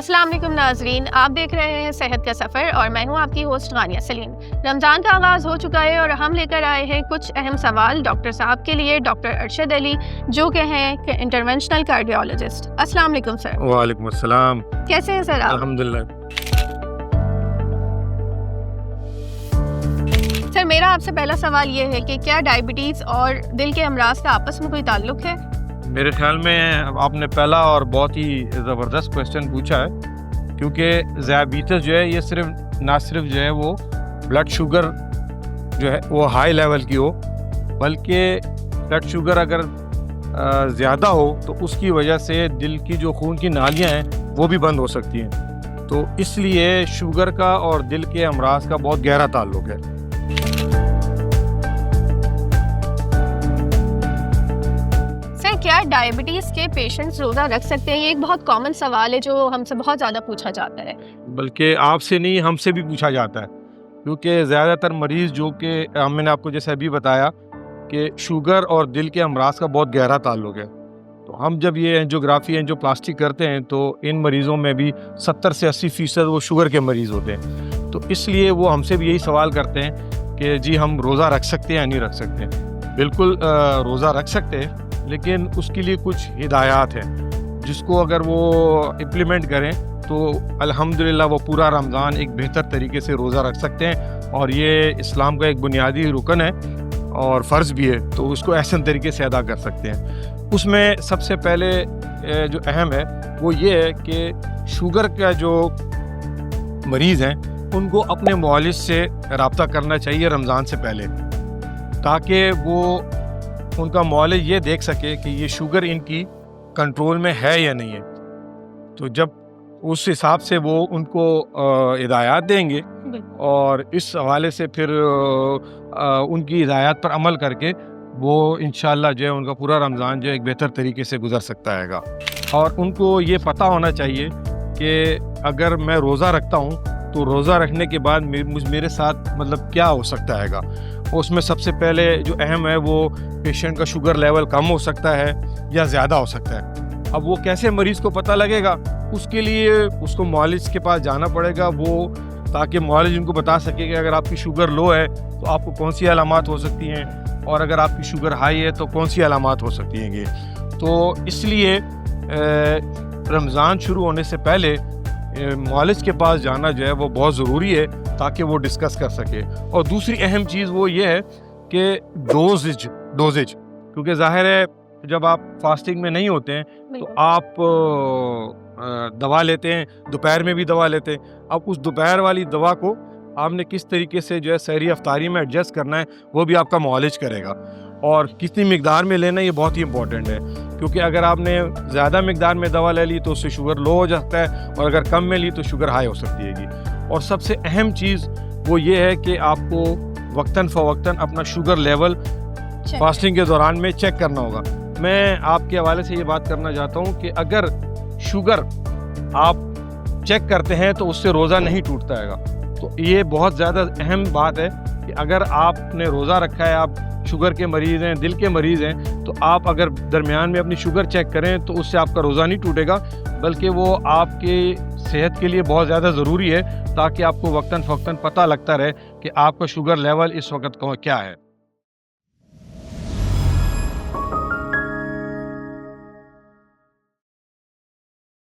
अस्सलाम वालेकुम नाजरीन, आप देख रहे हैं सेहत का सफ़र और मैं हूं आपकी होस्ट गानिया सलीम। रमज़ान का आगाज़ हो चुका है और हम लेकर आए हैं कुछ अहम सवाल डॉक्टर साहब के लिए, डॉक्टर अरशद अली जो कि हैं इंटरवेंशनल कार्डियोलॉजिस्ट। अस्सलाम वालेकुम सर। वालेकुम अस्सलाम। कैसे हैं सर आप? अल्हम्दुलिल्लाह। सर मेरा आपसे पहला सवाल ये है कि क्या डायबिटीज़ और दिल के अमराज का आपस में कोई ताल्लुक़ है? मेरे ख्याल में आपने पहला और बहुत ही ज़बरदस्त क्वेश्चन पूछा है, क्योंकि ज़ियाबीतस जो है ये ना सिर्फ जो है वो ब्लड शुगर जो है वो हाई लेवल की हो, बल्कि ब्लड शुगर अगर ज़्यादा हो तो उसकी वजह से दिल की जो खून की नालियाँ हैं वो भी बंद हो सकती हैं। तो इसलिए शुगर का और दिल के अमराज का बहुत गहरा ताल्लुक़ है। क्या डायबिटीज़ के पेशेंट्स रोज़ा रख सकते हैं? ये एक बहुत कॉमन सवाल है जो हमसे बहुत ज़्यादा पूछा जाता है। बल्कि आपसे नहीं, हमसे भी पूछा जाता है, क्योंकि ज़्यादातर मरीज़ जो कि मैंने आपको जैसे अभी बताया कि शुगर और दिल के अमराज का बहुत गहरा ताल्लुक़ है, तो हम जब ये एंजियोग्राफी एंजियोप्लास्टी करते हैं तो इन मरीज़ों में भी 70 से 80% वो शुगर के मरीज़ होते हैं। तो इसलिए वो हमसे भी यही सवाल करते हैं कि जी हम रोज़ा रख सकते हैं या नहीं रख सकते। बिल्कुल रोज़ा रख सकते हैं, लेकिन उसके लिए कुछ हिदायत हैं जिसको अगर वो इम्प्लीमेंट करें तो अल्हम्दुलिल्लाह वो पूरा रमज़ान एक बेहतर तरीके से रोज़ा रख सकते हैं। और ये इस्लाम का एक बुनियादी रुकन है और फ़र्ज़ भी है, तो उसको अहसन तरीके से अदा कर सकते हैं। उसमें सबसे पहले जो अहम है वो ये है कि शुगर का जो मरीज़ हैं उनको अपने मुआलिज से रब्ता करना चाहिए रमज़ान से पहले, ताकि वो उनका मुआलिज ये देख सके कि ये शुगर इनकी कंट्रोल में है या नहीं है। तो जब उस हिसाब से वो उनको हिदायत देंगे और इस हवाले से फिर उनकी हिदायत पर अमल करके वो इंशाअल्लाह जो है उनका पूरा रमज़ान जो है एक बेहतर तरीके से गुजर सकता है। और उनको ये पता होना चाहिए कि अगर मैं रोज़ा रखता हूँ तो रोज़ा रखने के बाद मेरे साथ मतलब क्या हो सकता है। उसमें सबसे पहले जो अहम है वो पेशेंट का शुगर लेवल कम हो सकता है या ज़्यादा हो सकता है। अब वो कैसे मरीज़ को पता लगेगा, उसके लिए उसको मुआलिज के पास जाना पड़ेगा, वो ताकि मुआलिज उनको बता सके कि अगर आपकी शुगर लो है तो आपको कौन सी अलामात हो सकती हैं और अगर आपकी शुगर हाई है तो कौन सी अलामात हो सकती हैं। तो इसलिए रमज़ान शुरू होने से पहले मुआलिज के पास जाना जो है वो बहुत ज़रूरी है ताकि वो डिस्कस कर सके। और दूसरी अहम चीज़ वो ये है कि डोजेज, क्योंकि ज़ाहिर है जब आप फास्टिंग में नहीं होते हैं तो आप दवा लेते हैं, दोपहर में भी दवा लेते हैं। अब उस दोपहर वाली दवा को आपने किस तरीके से जो है सहरी अफ्तारी में एडजस्ट करना है वो भी आपका मुआलिज करेगा। और कितनी मिकदार में लेना ये बहुत ही इंपॉर्टेंट है, क्योंकि अगर आपने ज़्यादा मिकदार में दवा ले ली तो उससे शुगर लो हो जाता है और अगर कम में ली तो शुगर हाई हो सकती है। और सबसे अहम चीज़ वो ये है कि आपको वक्तन फ़वक्तन अपना शुगर लेवल फास्टिंग के दौरान में चेक करना होगा। मैं आपके हवाले से ये बात करना चाहता हूँ कि अगर शुगर आप चेक करते हैं तो उससे रोज़ा नहीं टूटता है। तो ये बहुत ज़्यादा अहम बात है कि अगर आपने रोज़ा रखा है, आप शुगर के मरीज़ हैं, दिल के मरीज़ हैं, तो आप अगर दरमियान में अपनी शुगर चेक करें तो उससे आपका रोज़ा नहीं टूटेगा, बल्कि वो आपके सेहत के लिए बहुत ज़्यादा ज़रूरी है ताकि आपको वक्तन फ़वक्तन पता लगता रहे कि आपका शुगर लेवल इस वक्त क्या है।